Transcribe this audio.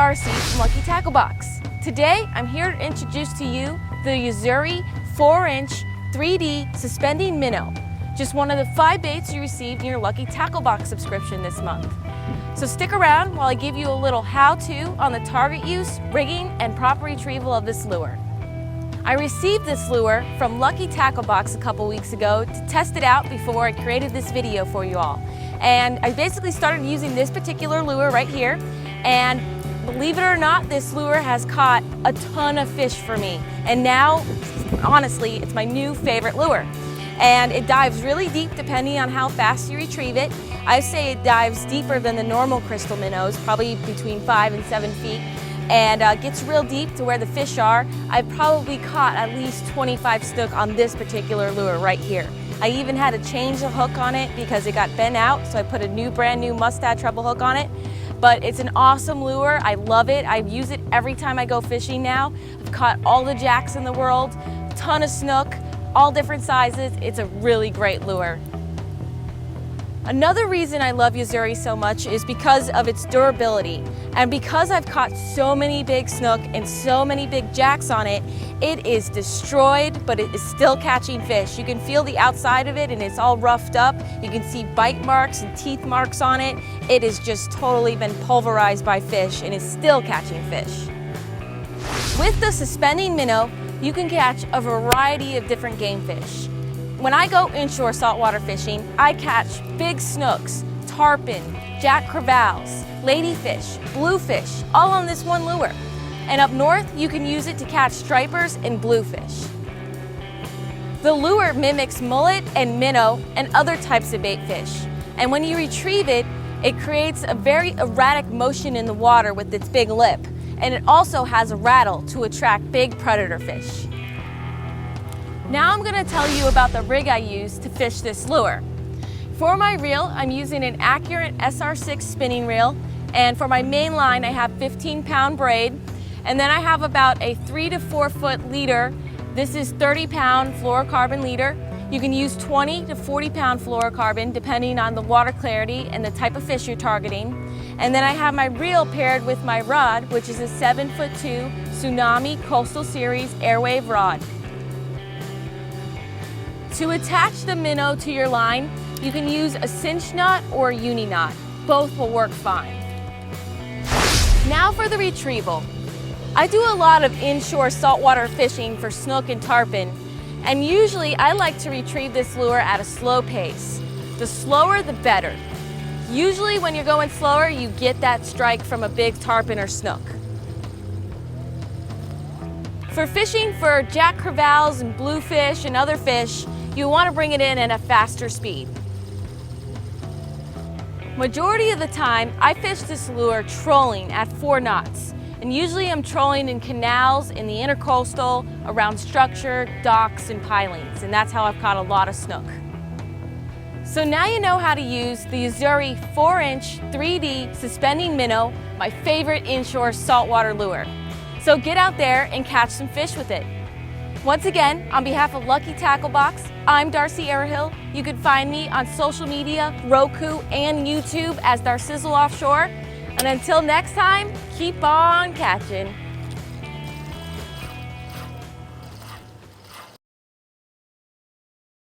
Darcy from Lucky Tackle Box. Today, I'm here to introduce to you the Yozuri 4-inch 3D Suspending Minnow, just one of the 5 baits you received in your Lucky Tackle Box subscription this month. So stick around while I give you a little how-to on the target use, rigging, and proper retrieval of this lure. I received this lure from Lucky Tackle Box a couple weeks ago to test it out before I created this video for you all. And I basically started using this particular lure right here, and believe it or not, this lure has caught a ton of fish for me. And now, honestly, it's my new favorite lure. And it dives really deep depending on how fast you retrieve it. I say it dives deeper than the normal crystal minnows, probably between 5 and 7 feet. And gets real deep to where the fish are. I've probably caught at least 25 snook on this particular lure right here. I even had to change the hook on it because it got bent out, so I put a brand new mustad treble hook on it. But it's an awesome lure. I love it. I use it every time I go fishing now. I've caught all the jacks in the world, a ton of snook, all different sizes. It's a really great lure. Another reason I love Yozuri so much is because of its durability. And because I've caught so many big snook and so many big jacks on it, it is destroyed, but it is still catching fish. You can feel the outside of it and it's all roughed up. You can see bite marks and teeth marks on it. It has just totally been pulverized by fish and is still catching fish. With the Suspending Minnow, you can catch a variety of different game fish. When I go inshore saltwater fishing, I catch big snooks, tarpon, jack crevalles, ladyfish, bluefish, all on this one lure. And up north, you can use it to catch stripers and bluefish. The lure mimics mullet and minnow and other types of bait fish. And when you retrieve it, it creates a very erratic motion in the water with its big lip. And it also has a rattle to attract big predator fish. Now I'm going to tell you about the rig I use to fish this lure. For my reel, I'm using an Accurate SR6 spinning reel, and for my main line I have 15-pound braid, and then I have about a 3 to 4 foot leader. This is 30-pound fluorocarbon leader. You can use 20 to 40-pound fluorocarbon depending on the water clarity and the type of fish you're targeting. And then I have my reel paired with my rod, which is a 7'2" Tsunami Coastal Series Airwave rod. To attach the minnow to your line, you can use a cinch knot or a uni knot. Both will work fine. Now for the retrieval. I do a lot of inshore saltwater fishing for snook and tarpon, and usually I like to retrieve this lure at a slow pace. The slower, the better. Usually when you're going slower, you get that strike from a big tarpon or snook. For fishing for jack crevalles and bluefish and other fish, you want to bring it in at a faster speed. Majority of the time, I fish this lure trolling at 4 knots. And usually I'm trolling in canals, in the intercoastal, around structure, docks, and pilings. And that's how I've caught a lot of snook. So now you know how to use the Yozuri 4-inch 3D Suspending Minnow, my favorite inshore saltwater lure. So get out there and catch some fish with it. Once again, on behalf of Lucky Tackle Box, I'm Darcy Arrowhill. You can find me on social media, Roku, and YouTube as Darcizzle Offshore. And until next time, keep on catching.